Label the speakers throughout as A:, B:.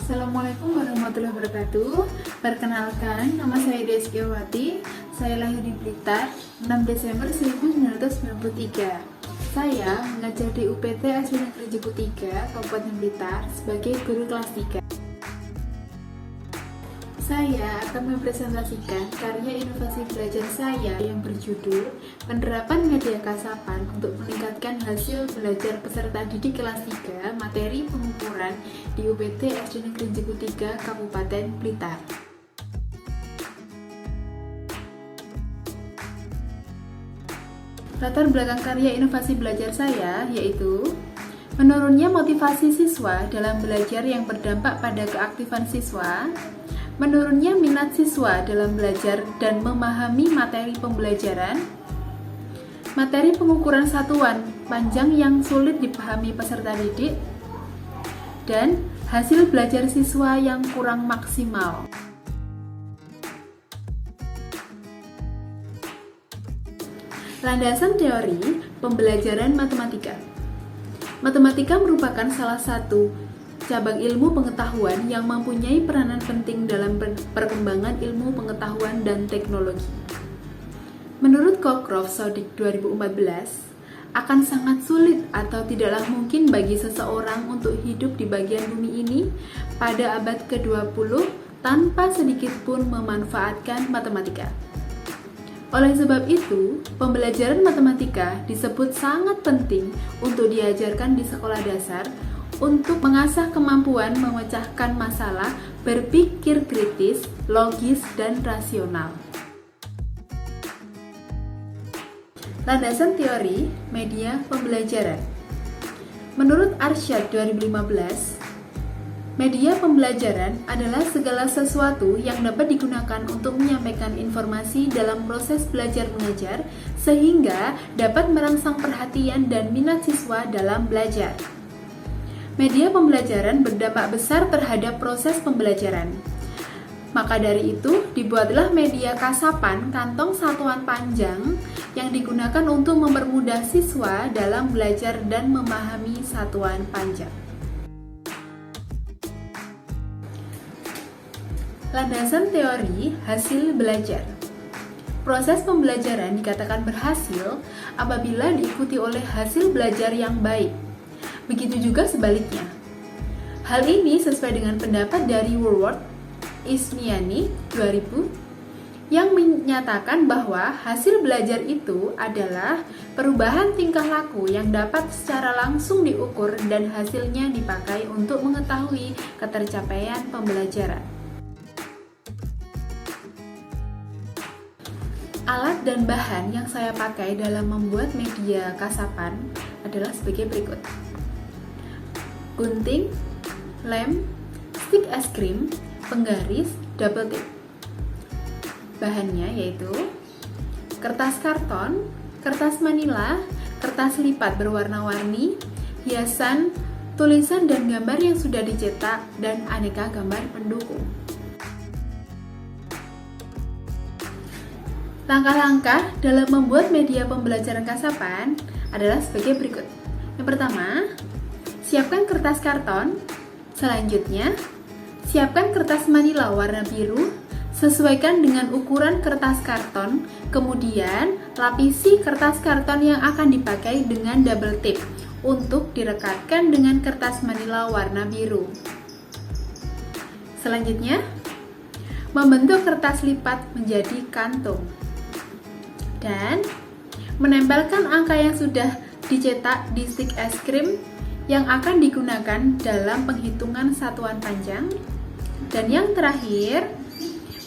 A: Assalamualaikum warahmatullahi wabarakatuh. Perkenalkan, nama saya Deskiawati. Saya lahir di Blitar 6 Desember 1993. Saya mengajar di UPT SD Negeri Jeku 3, Kabupaten Blitar sebagai guru kelas 3. Saya akan mempresentasikan karya inovasi belajar saya yang berjudul Penerapan Media Kasapan untuk meningkatkan hasil belajar peserta didik kelas 3 materi pengukuran di UPT SD Negeri Jeku 3 Kabupaten Blitar. Latar belakang karya inovasi belajar saya yaitu menurunnya motivasi siswa dalam belajar yang berdampak pada keaktifan siswa, menurunnya minat siswa dalam belajar dan memahami materi pembelajaran, materi pengukuran satuan panjang yang sulit dipahami peserta didik, dan hasil belajar siswa yang kurang maksimal. Landasan teori pembelajaran matematika. Matematika merupakan salah satu cabang ilmu pengetahuan yang mempunyai peranan penting dalam perkembangan ilmu pengetahuan dan teknologi. Menurut Cockcroft Sodik 2014, akan sangat sulit atau tidaklah mungkin bagi seseorang untuk hidup di bagian bumi ini pada abad ke-20 tanpa sedikit pun memanfaatkan matematika. Oleh sebab itu, pembelajaran matematika disebut sangat penting untuk diajarkan di sekolah dasar untuk mengasah kemampuan memecahkan masalah, berpikir kritis, logis, dan rasional. Landasan teori media pembelajaran. Menurut Arsyad 2015, media pembelajaran adalah segala sesuatu yang dapat digunakan untuk menyampaikan informasi dalam proses belajar mengajar sehingga dapat merangsang perhatian dan minat siswa dalam belajar. Media pembelajaran berdampak besar terhadap proses pembelajaran. Maka dari itu, dibuatlah media kasapan kantong satuan panjang yang digunakan untuk mempermudah siswa dalam belajar dan memahami satuan panjang. Landasan teori hasil belajar. Proses pembelajaran dikatakan berhasil apabila diikuti oleh hasil belajar yang baik. Begitu juga sebaliknya. Hal ini sesuai dengan pendapat dari Woodward Ismiani 2000 yang menyatakan bahwa hasil belajar itu adalah perubahan tingkah laku yang dapat secara langsung diukur dan hasilnya dipakai untuk mengetahui ketercapaian pembelajaran. Alat dan bahan yang saya pakai dalam membuat media kasapan adalah sebagai berikut. Gunting, lem, stik es krim, penggaris, double tip. Bahannya yaitu kertas karton, kertas manila, kertas lipat berwarna-warni, hiasan, tulisan dan gambar yang sudah dicetak, dan aneka gambar pendukung. Langkah-langkah dalam membuat media pembelajaran kasapan adalah sebagai berikut. Yang pertama, siapkan kertas karton. Selanjutnya, siapkan kertas manila warna biru, sesuaikan dengan ukuran kertas karton. Kemudian, lapisi kertas karton yang akan dipakai dengan double tip untuk direkatkan dengan kertas manila warna biru. Selanjutnya, membentuk kertas lipat menjadi kantung. Dan menempelkan angka yang sudah dicetak di stik es krim yang akan digunakan dalam penghitungan satuan panjang. Dan yang terakhir,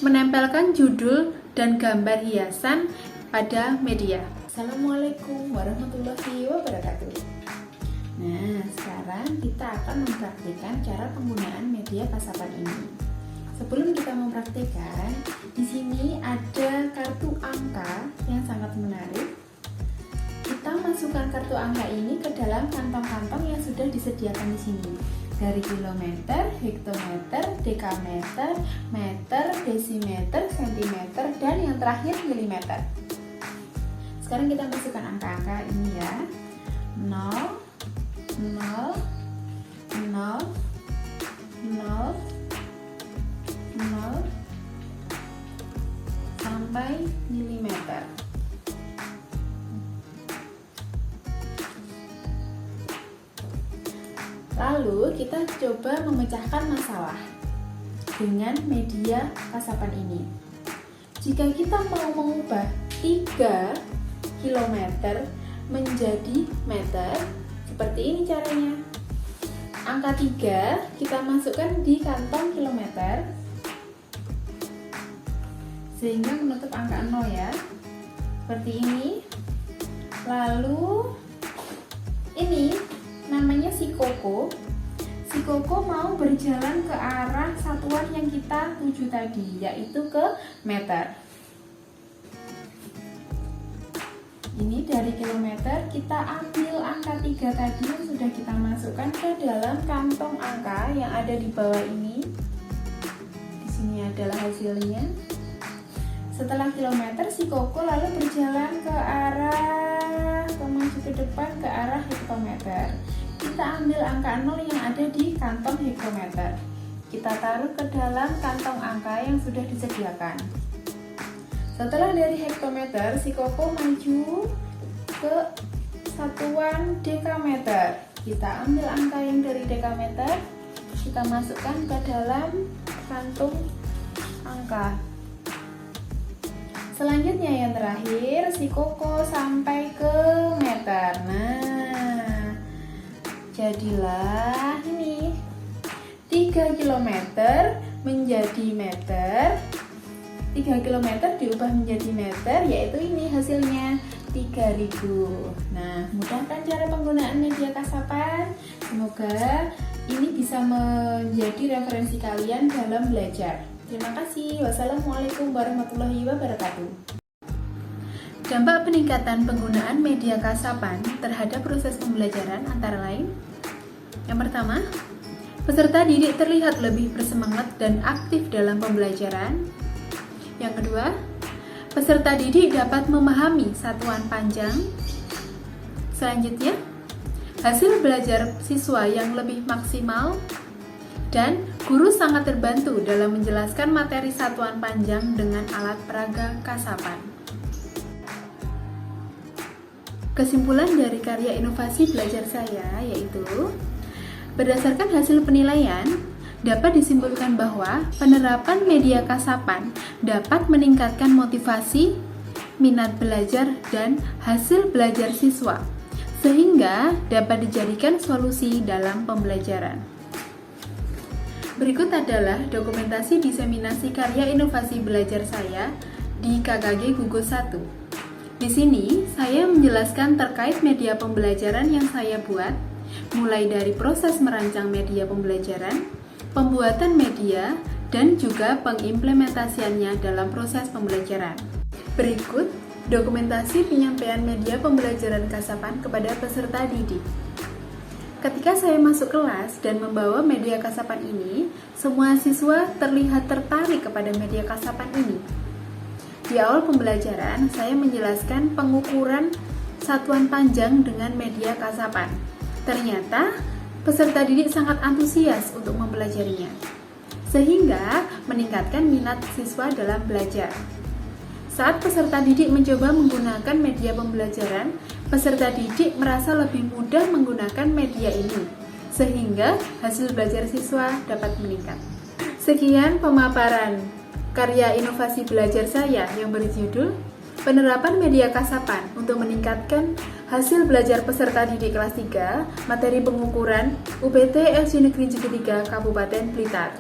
A: menempelkan judul dan gambar hiasan pada media. Assalamualaikum warahmatullahi wabarakatuh. Nah, sekarang kita akan mempraktikkan cara penggunaan media kasapan ini. Sebelum kita mempraktikkan, di sini ada kartu angka yang sangat menarik. Kita masukkan kartu angka ini ke dalam kantong-kantong yang sudah disediakan di sini. Dari kilometer, hektometer, dekameter, meter, desimeter, sentimeter, dan yang terakhir milimeter. Sekarang kita masukkan angka-angka ini ya. 0, 0, Lalu kita coba memecahkan masalah dengan media kasapan ini. Jika kita mau mengubah 3 km menjadi meter, seperti ini caranya. Angka 3 kita masukkan di kantong kilometer sehingga menutup angka 0 ya. Seperti ini. Lalu ini namanya si Koko. Si Koko mau berjalan ke arah satuan yang kita tuju tadi, yaitu ke meter. Ini dari kilometer, kita ambil angka 3 tadi yang sudah kita masukkan ke dalam kantong angka yang ada di bawah ini. Di sini adalah hasilnya. Setelah kilometer, si Koko lalu berjalan ke arah, maju ke depan ke arah hektometer. Kita ambil angka 0 yang ada di kantong hektometer. Kita taruh ke dalam kantong angka yang sudah disediakan. Setelah dari hektometer, si Koko maju ke satuan dekameter. Kita ambil angka yang dari dekameter, kita masukkan ke dalam kantung angka. Selanjutnya yang terakhir, si Koko sampai ke meter. Nah, jadilah ini 3 km menjadi meter. 3 km diubah menjadi meter, yaitu ini hasilnya 3000. Nah, mudah kan cara penggunaan media kasapan? Semoga ini bisa menjadi referensi kalian dalam belajar. Terima kasih. Wassalamualaikum warahmatullahi wabarakatuh. Dampak peningkatan penggunaan media kasapan terhadap proses pembelajaran antara lain: yang pertama, peserta didik terlihat lebih bersemangat dan aktif dalam pembelajaran. Yang kedua, peserta didik dapat memahami satuan panjang. Selanjutnya, hasil belajar siswa yang lebih maksimal, dan guru sangat terbantu dalam menjelaskan materi satuan panjang dengan alat peraga kasapan. Kesimpulan dari karya inovasi belajar saya yaitu, berdasarkan hasil penilaian, dapat disimpulkan bahwa penerapan media kasapan dapat meningkatkan motivasi, minat belajar, dan hasil belajar siswa, sehingga dapat dijadikan solusi dalam pembelajaran. Berikut adalah dokumentasi diseminasi karya inovasi belajar saya di KKG Gugus 1. Di sini, saya menjelaskan terkait media pembelajaran yang saya buat, mulai dari proses merancang media pembelajaran, pembuatan media, dan juga pengimplementasiannya dalam proses pembelajaran. Berikut dokumentasi penyampaian media pembelajaran kasapan kepada peserta didik. Ketika saya masuk kelas dan membawa media kasapan ini, semua siswa terlihat tertarik kepada media kasapan ini. Di awal pembelajaran, saya menjelaskan pengukuran satuan panjang dengan media kasapan. Ternyata, peserta didik sangat antusias untuk mempelajarinya, sehingga meningkatkan minat siswa dalam belajar. Saat peserta didik mencoba menggunakan media pembelajaran, peserta didik merasa lebih mudah menggunakan media ini, sehingga hasil belajar siswa dapat meningkat. Sekian pemaparan karya inovasi belajar saya yang berjudul Penerapan Media Kasapan untuk meningkatkan hasil belajar peserta didik kelas 3, materi pengukuran UPT SD Negeri Negeri 3 Kabupaten Blitar.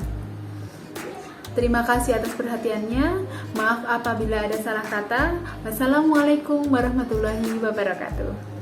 A: Terima kasih atas perhatiannya. Maaf apabila ada salah kata. Wassalamualaikum warahmatullahi wabarakatuh.